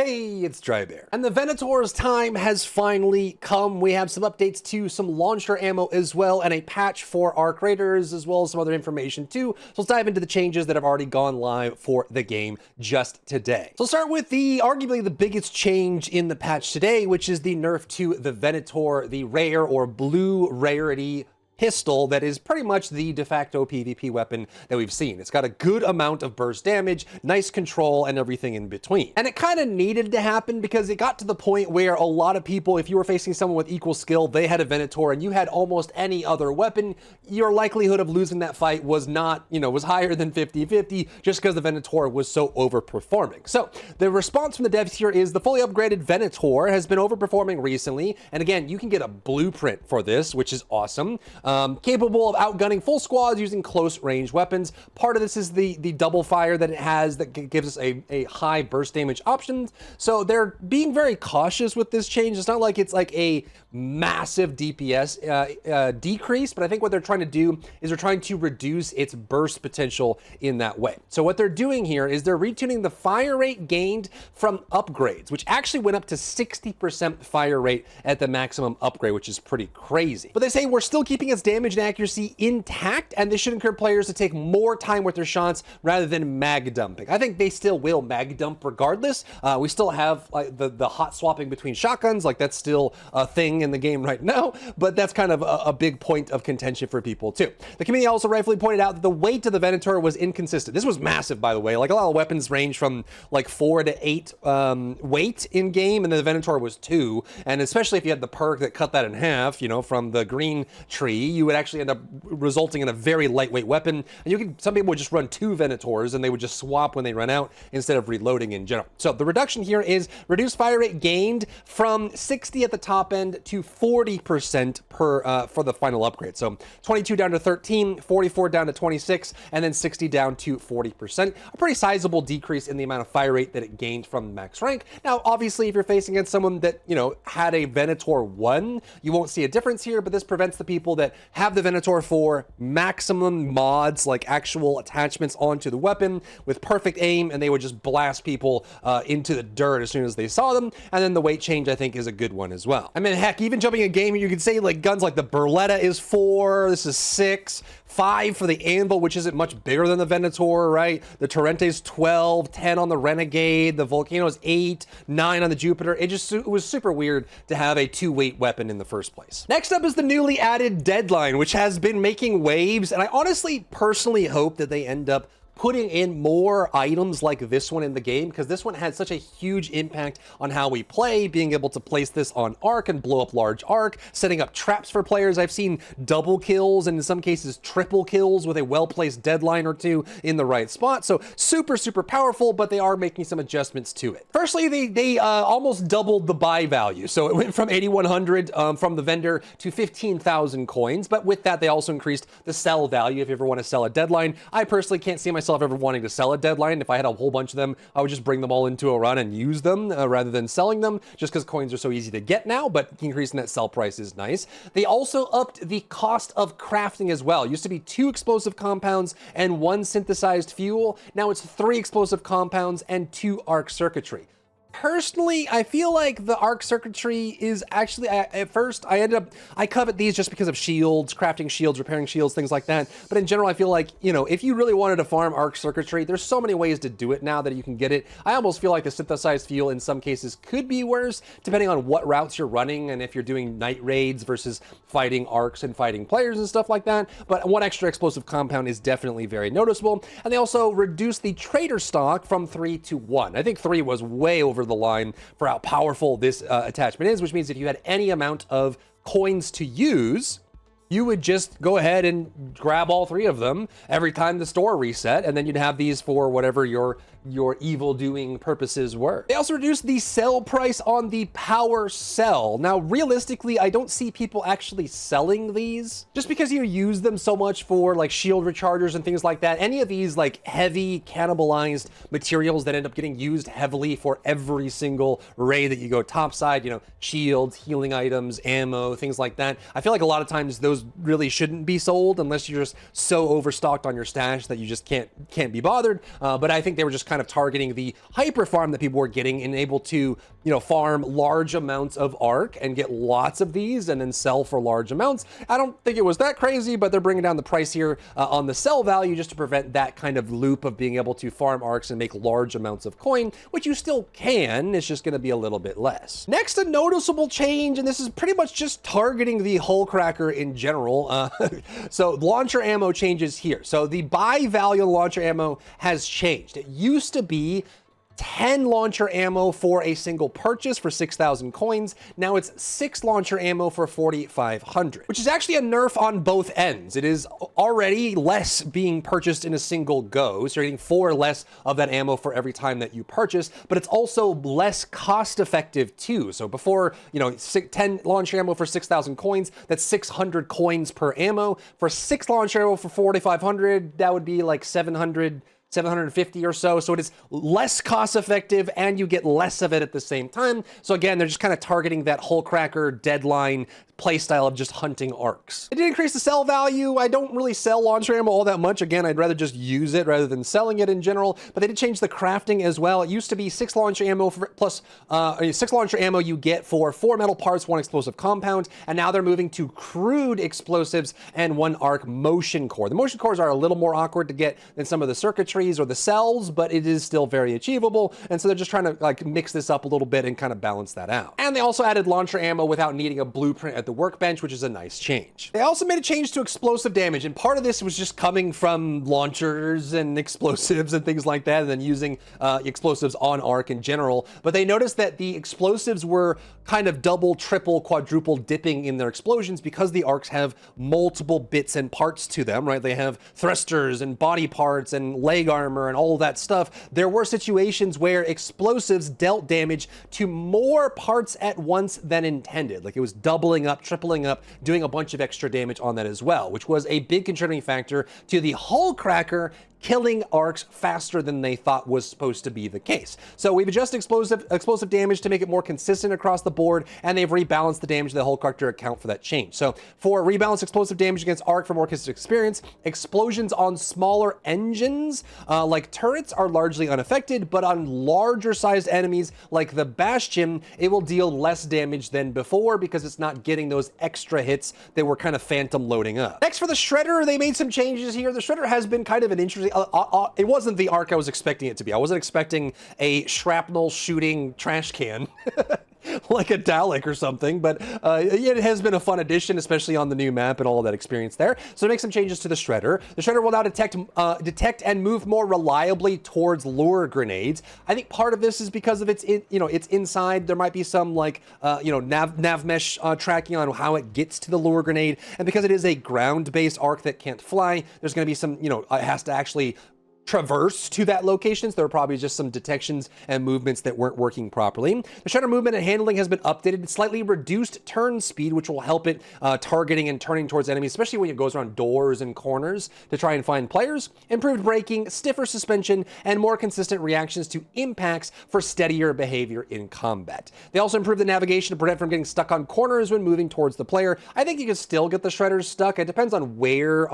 Hey, it's Drybear. And the Venator's time has finally come. We have some updates to some launcher ammo as well, and a patch for Arc Raiders, as well as some other information too. So let's dive into the changes that have already gone live for the game just today. So we'll start with arguably the biggest change in the patch today, which is the nerf to the Venator, the rare or blue rarity pistol that is pretty much the de facto PvP weapon that we've seen. It's got a good amount of burst damage, nice control, and everything in between. And it kind of needed to happen because it got to the point where a lot of people, if you were facing someone with equal skill, they had a Venator and you had almost any other weapon, your likelihood of losing that fight was not, was higher than 50-50 just because the Venator was so overperforming. So the response from the devs here is the fully upgraded Venator has been overperforming recently. And again, you can get a blueprint for this, which is awesome. Capable of outgunning full squads using close range weapons. Part of this is the double fire that it has that gives us a high burst damage option. So they're being very cautious with this change. It's not like it's like a massive DPS decrease, but I think what they're trying to do is they're trying to reduce its burst potential in that way. So what they're doing here is they're retuning the fire rate gained from upgrades, which actually went up to 60% fire rate at the maximum upgrade, which is pretty crazy. But they say we're still keeping its damage and accuracy intact, and this should encourage players to take more time with their shots rather than mag dumping. I think they still will mag dump regardless. We still have like the hot swapping between shotguns, like that's still a thing in the game right now, but that's kind of a big point of contention for people too. The community also rightfully pointed out that the weight of the Venator was inconsistent. This was massive, by the way. Like a lot of weapons range from like 4 to 8 weight in game, and the Venator was 2. And especially if you had the perk that cut that in half, from the green tree, you would actually end up resulting in a very lightweight weapon. And some people would just run 2 Venators and they would just swap when they run out instead of reloading in general. So the reduction here is reduced fire rate gained from 60 at the top end to 40% for the final upgrade. So 22 down to 13, 44 down to 26, and then 60 down to 40%. A pretty sizable decrease in the amount of fire rate that it gained from max rank. Now, obviously, if you're facing against someone that, had a Venator 1, you won't see a difference here, but this prevents the people that have the Venator for maximum mods, like actual attachments onto the weapon with perfect aim, and they would just blast people into the dirt as soon as they saw them. And then the weight change, I think, is a good one as well. I mean, heck, even jumping a game, you could say like guns like the Beretta is 4, this is 6, 5 for the Anvil, which isn't much bigger than the Venator, right? The Torrente's 12, 10 on the Renegade, the Volcano's 8, 9 on the Jupiter. It was super weird to have a 2-weight weapon in the first place. Next up is the newly added Deadline, which has been making waves, and I honestly, personally hope that they end up putting in more items like this one in the game, because this one had such a huge impact on how we play, being able to place this on arc and blow up large arc, setting up traps for players. I've seen double kills and in some cases triple kills with a well-placed Deadline or 2 in the right spot. So super, super powerful, but they are making some adjustments to it. Firstly, they almost doubled the buy value. So it went from 8,100 from the vendor to 15,000 coins. But with that, they also increased the sell value if you ever want to sell a Deadline. I personally can't see myself ever wanting to sell a Deadline. If I had a whole bunch of them, I would just bring them all into a run and use them rather than selling them, just because coins are so easy to get now, but increasing that sell price is nice. They also upped the cost of crafting as well. It used to be 2 explosive compounds and 1 synthesized fuel. Now it's 3 explosive compounds and 2 arc circuitry. Personally, I feel like the arc circuitry is actually, at first, I covet these just because of shields, crafting shields, repairing shields, things like that. But in general, I feel like, if you really wanted to farm arc circuitry, there's so many ways to do it now that you can get it. I almost feel like the synthesized fuel in some cases could be worse, depending on what routes you're running and if you're doing night raids versus fighting arcs and fighting players and stuff like that. But 1 extra explosive compound is definitely very noticeable. And they also reduced the trader stock from 3 to 1. I think 3 was way over the line for how powerful this attachment is, which means if you had any amount of coins to use, you would just go ahead and grab all 3 of them every time the store reset, and then you'd have these for whatever your evil-doing purposes were. They also reduced the sell price on the power cell. Now, realistically, I don't see people actually selling these, just because you use them so much for like shield rechargers and things like that. Any of these like heavy cannibalized materials that end up getting used heavily for every single raid that you go topside, shields, healing items, ammo, things like that. I feel like a lot of times those really shouldn't be sold unless you're just so overstocked on your stash that you just can't be bothered. But I think they were just kind of targeting the hyper farm that people were getting and able to, you know, farm large amounts of arc and get lots of these and then sell for large amounts. I don't think it was that crazy, but they're bringing down the price here on the sell value just to prevent that kind of loop of being able to farm arcs and make large amounts of coin, which you still can. It's just going to be a little bit less. Next, a noticeable change, and this is pretty much just targeting the hull cracker in general. So launcher ammo changes here. So the buy value launcher ammo has changed. It used to be 10 launcher ammo for a single purchase for 6,000 coins. Now it's 6 launcher ammo for 4,500, which is actually a nerf on both ends. It is already less being purchased in a single go, so you're getting 4 less of that ammo for every time that you purchase, but it's also less cost effective too. So before, you know, 10 launcher ammo for 6,000 coins, that's 600 coins per ammo. For 6 launcher ammo for 4,500, that would be like 750 or so. So it is less cost effective and you get less of it at the same time. So again, they're just kind of targeting that hull cracker deadline playstyle of just hunting arcs. It did increase the sell value. I don't really sell launcher ammo all that much. Again, I'd rather just use it rather than selling it in general, but they did change the crafting as well. It used to be 6 launcher ammo plus 6 launcher ammo you get for 4 metal parts, 1 explosive compound, and now they're moving to crude explosives and 1 arc motion core. The motion cores are a little more awkward to get than some of the circuitries or the cells, but it is still very achievable, and so they're just trying to like mix this up a little bit and kind of balance that out. And they also added launcher ammo without needing a blueprint at the workbench, which is a nice change. They also made a change to explosive damage, and part of this was just coming from launchers and explosives and things like that, and then using explosives on arc in general. But they noticed that the explosives were kind of double, triple, quadruple dipping in their explosions because the arcs have multiple bits and parts to them, right? They have thrusters and body parts and leg armor and all that stuff. There were situations where explosives dealt damage to more parts at once than intended. Like it was doubling up, tripling up, doing a bunch of extra damage on that as well, which was a big contributing factor to the hull cracker killing arcs faster than they thought was supposed to be the case. So we've adjusted explosive damage to make it more consistent across the board, and they've rebalanced the damage of the hull cracker to account for that change. So for rebalanced explosive damage against arc for more consistent experience, explosions on smaller engines like turrets are largely unaffected, but on larger sized enemies like the Bastion, it will deal less damage than before because it's not getting those extra hits that were kind of phantom loading up. Next, for the Shredder, they made some changes here. The Shredder has been kind of an interesting, it wasn't the arc I was expecting it to be. I wasn't expecting a shrapnel shooting trash can like a Dalek or something, but it has been a fun addition, especially on the new map and all of that experience there. So make some changes to the Shredder. The Shredder will now detect and move more reliably towards lure grenades. I think part of this is because of its inside. There might be some like nav mesh tracking on how it gets to the lure grenade, and because it is a ground-based arc that can't fly, there's going to be some, it has to actually traverse to that location, so there are probably just some detections and movements that weren't working properly. The Shredder movement and handling has been updated. It's slightly reduced turn speed, which will help it targeting and turning towards enemies, especially when it goes around doors and corners to try and find players. Improved braking, stiffer suspension, and more consistent reactions to impacts for steadier behavior in combat. They also improved the navigation to prevent from getting stuck on corners when moving towards the player. I think you can still get the Shredders stuck. It depends on where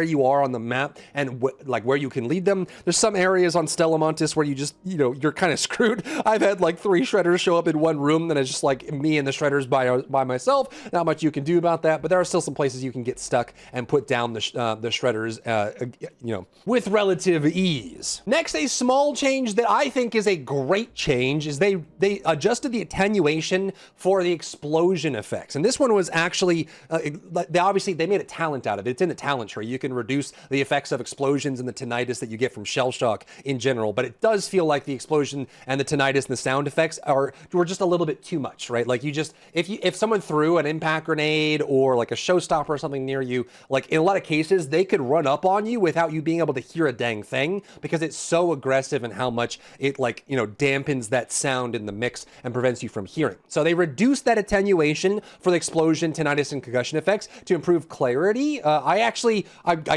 you are on the map and where you can lead them. There's some areas on Stellamontis where you just, you're kind of screwed. I've had like 3 Shredders show up in one room, and it's just like me and the Shredders by myself. Not much you can do about that, but there are still some places you can get stuck and put down the Shredders, with relative ease. Next, a small change that I think is a great change is they adjusted the attenuation for the explosion effects. And this one was actually, they made a talent out of it. It's in the talent tree. You can reduce the effects of explosions and the tinnitus that you get from shell shock in general, but it does feel like the explosion and the tinnitus and the sound effects were just a little bit too much, right? Like if someone threw an impact grenade or like a showstopper or something near you, like in a lot of cases, they could run up on you without you being able to hear a dang thing because it's so aggressive and how much it dampens that sound in the mix and prevents you from hearing. So they reduced that attenuation for the explosion, tinnitus, and concussion effects to improve clarity. I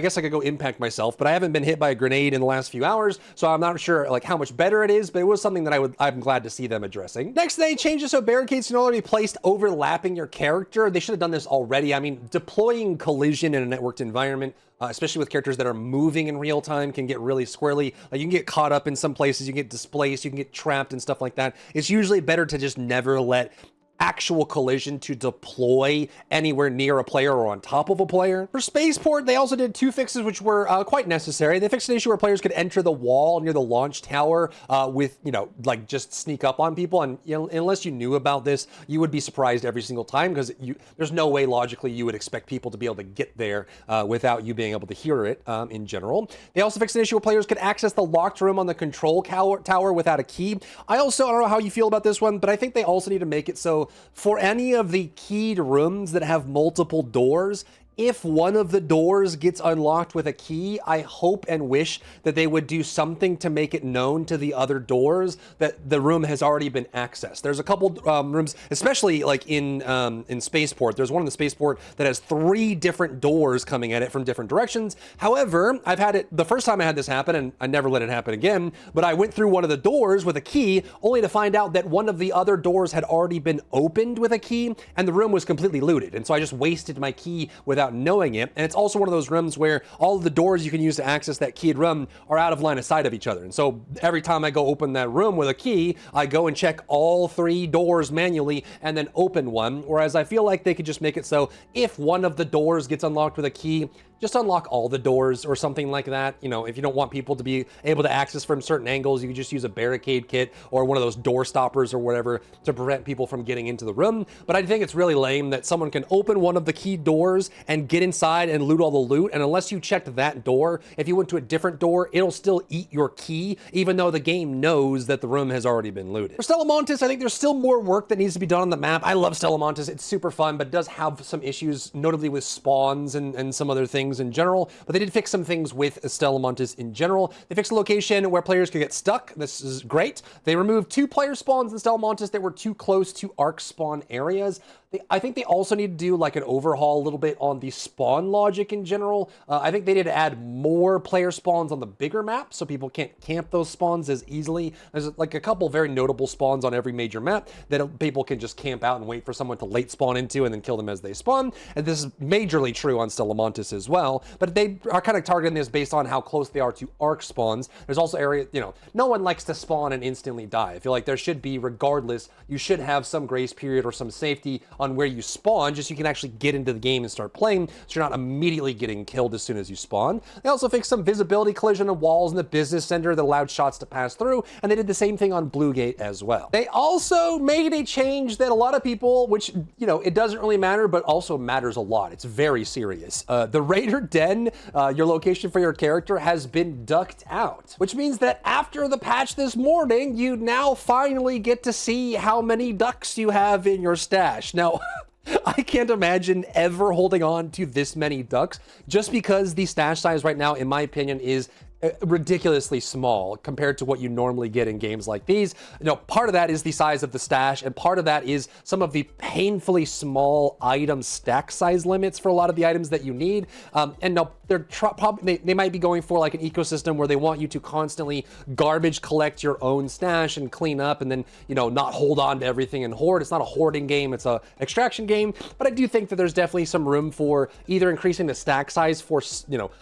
guess I could go impact myself, but I haven't been hit by a grenade made in the last few hours, so I'm not sure like how much better it is, but it was something that I'm glad to see them addressing. Next, they changed it so barricades can only be placed overlapping your character. They should have done this already. I mean, deploying collision in a networked environment, especially with characters that are moving in real time, can get really squirrely. Like, you can get caught up in some places, you can get displaced, you can get trapped and stuff like that. It's usually better to just never let actual collision to deploy anywhere near a player or on top of a player. For Spaceport, they also did 2 fixes which were quite necessary. They fixed an issue where players could enter the wall near the launch tower with, like just sneak up on people. And unless you knew about this, you would be surprised every single time, because there's no way logically you would expect people to be able to get there without you being able to hear it in general. They also fixed an issue where players could access the locked room on the control tower without a key. I don't know how you feel about this one, but I think they also need to make it so for any of the keyed rooms that have multiple doors, if one of the doors gets unlocked with a key, I hope and wish that they would do something to make it known to the other doors that the room has already been accessed. There's a couple rooms, especially like in Spaceport. There's one in the Spaceport that has 3 different doors coming at it from different directions. However, I've had it, the first time I had this happen, and I never let it happen again, but I went through one of the doors with a key, only to find out that one of the other doors had already been opened with a key, and the room was completely looted. And so I just wasted my key without knowing it. And it's also one of those rooms where all of the doors you can use to access that keyed room are out of line of sight of each other. And so every time I go open that room with a key, I go and check all 3 doors manually and then open one. Whereas I feel like they could just make it so if one of the doors gets unlocked with a key, just unlock all the doors or something like that. If you don't want people to be able to access from certain angles, you can just use a barricade kit or one of those door stoppers or whatever to prevent people from getting into the room. But I think it's really lame that someone can open one of the key doors and get inside and loot all the loot. And unless you checked that door, if you went to a different door, it'll still eat your key, even though the game knows that the room has already been looted. For Stella Montis, I think there's still more work that needs to be done on the map. I love Stella Montis. It's super fun, but it does have some issues, notably with spawns and some other things in general, but they did fix some things with Stella Montis in general. They fixed a location where players could get stuck. This is great. They removed 2 player spawns in Stella Montis that were too close to arc spawn areas. I think they also need to do like an overhaul a little bit on the spawn logic in general. I think they need to add more player spawns on the bigger map so people can't camp those spawns as easily. There's like a couple very notable spawns on every major map that people can just camp out and wait for someone to late spawn into and then kill them as they spawn. And this is majorly true on Stella Montis as well, but they are kind of targeting this based on how close they are to arc spawns. There's also area, no one likes to spawn and instantly die. I feel like there should be, regardless, you should have some grace period or some safety on where you spawn, just so you can actually get into the game and start playing, so you're not immediately getting killed as soon as you spawn. They also fixed some visibility collision on walls in the business center that allowed shots to pass through, and they did the same thing on Blue Gate as well. They also made a change that a lot of people, which, it doesn't really matter, but also matters a lot. It's very serious. The Raider Den, your location for your character, has been ducked out, which means that after the patch this morning, you now finally get to see how many ducks you have in your stash. Now, I can't imagine ever holding on to this many ducks, just because the stash size right now, in my opinion, is ridiculously small compared to what you normally get in games like these. Part of that is the size of the stash, and part of that is some of the painfully small item stack size limits for a lot of the items that you need. And now they might be going for like an ecosystem where they want you to constantly garbage collect your own stash and clean up, and then not hold on to everything and hoard. It's not a hoarding game, it's a extraction game. But I do think that there's definitely some room for either increasing the stack size for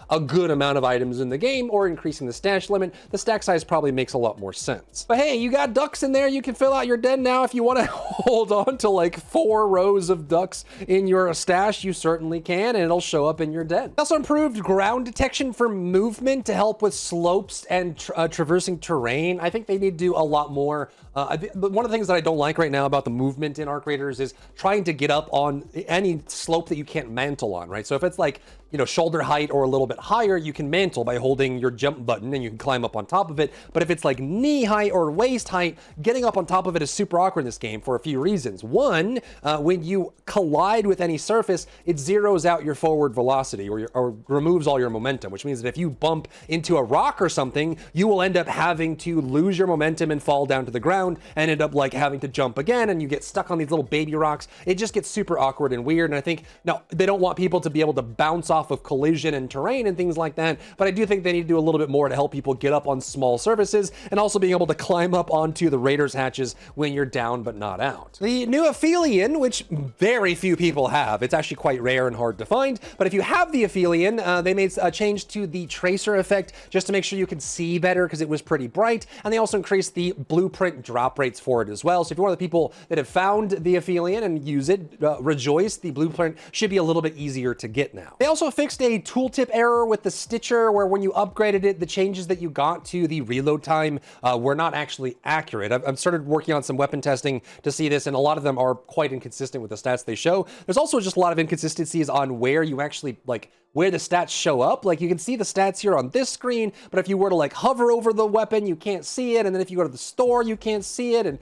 a good amount of items in the game, or increasing the stash limit. The stack size probably makes a lot more sense. But hey, you got ducks in there. You can fill out your den now. If you want to hold on to like 4 rows of ducks in your stash, you certainly can, and it'll show up in your den. Also improved ground detection for movement to help with slopes and traversing terrain. I think they need to do a lot more. One of the things that I don't like right now about the movement in Arc Raiders is trying to get up on any slope that you can't mantle on, right? So if it's like, shoulder height or a little bit higher, you can mantle by holding your jump button and you can climb up on top of it. But if it's like knee height or waist height, getting up on top of it is super awkward in this game for few reasons. One, when you collide with any surface, it zeroes out your forward velocity or removes all your momentum, which means that if you bump into a rock or something, you will end up having to lose your momentum and fall down to the ground and end up like having to jump again, and you get stuck on these little baby rocks. It just gets super awkward and weird. And I think, now, they don't want people to be able to bounce off of collision and terrain and things like that, but I do think they need to do a little bit more to help people get up on small surfaces and also being able to climb up onto the Raiders hatches when you're down but not out. The new Aphelion, which very few people have, it's actually quite rare and hard to find, but if you have the Aphelion, they made a change to the tracer effect just to make sure you can see better because it was pretty bright, and they also increased the blueprint drop rates for it as well. So if you're one of the people that have found the Aphelion and use it, rejoice, the blueprint should be a little bit easier to get now. They also fixed a tooltip error with the Stitcher where when you upgraded it, the changes that you got to the reload time were not actually accurate. I've started working on some weapon testing to see this, and a lot of them are quite inconsistent with the stats they show. There's also just a lot of inconsistencies on where you actually, like, where the stats show up. Like, you can see the stats here on this screen, but if you were to like hover over the weapon, you can't see it, and then if you go to the store, you can't see it, and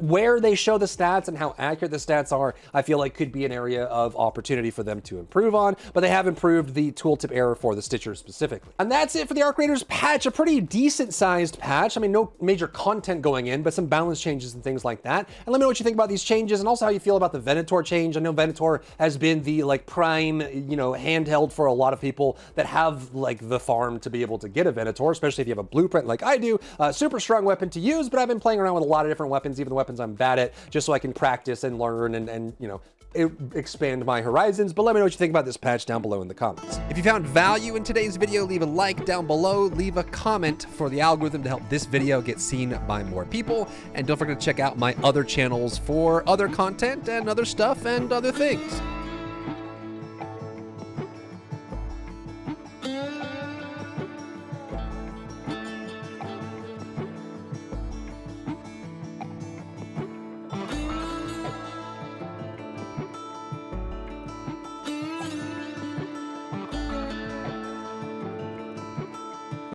where they show the stats and how accurate the stats are, I feel like could be an area of opportunity for them to improve on, but they have improved the tooltip error for the Stitcher specifically. And that's it for the Arc Raiders patch, a pretty decent sized patch. I mean, no major content going in, but some balance changes and things like that. And let me know what you think about these changes and also how you feel about the Venator change. I know Venator has been the like prime, you know, handheld for a lot of people that have like the farm to be able to get a Venator, especially if you have a blueprint like I do. Super strong weapon to use, but I've been playing around with a lot of different weapons, even the weapons I'm bad at, just so I can practice and learn and you know, expand my horizons. But let me know what you think about this patch down below in the comments. If you found value in today's video, leave a like down below, leave a comment for the algorithm to help this video get seen by more people, and don't forget to check out my other channels for other content and other stuff and other things.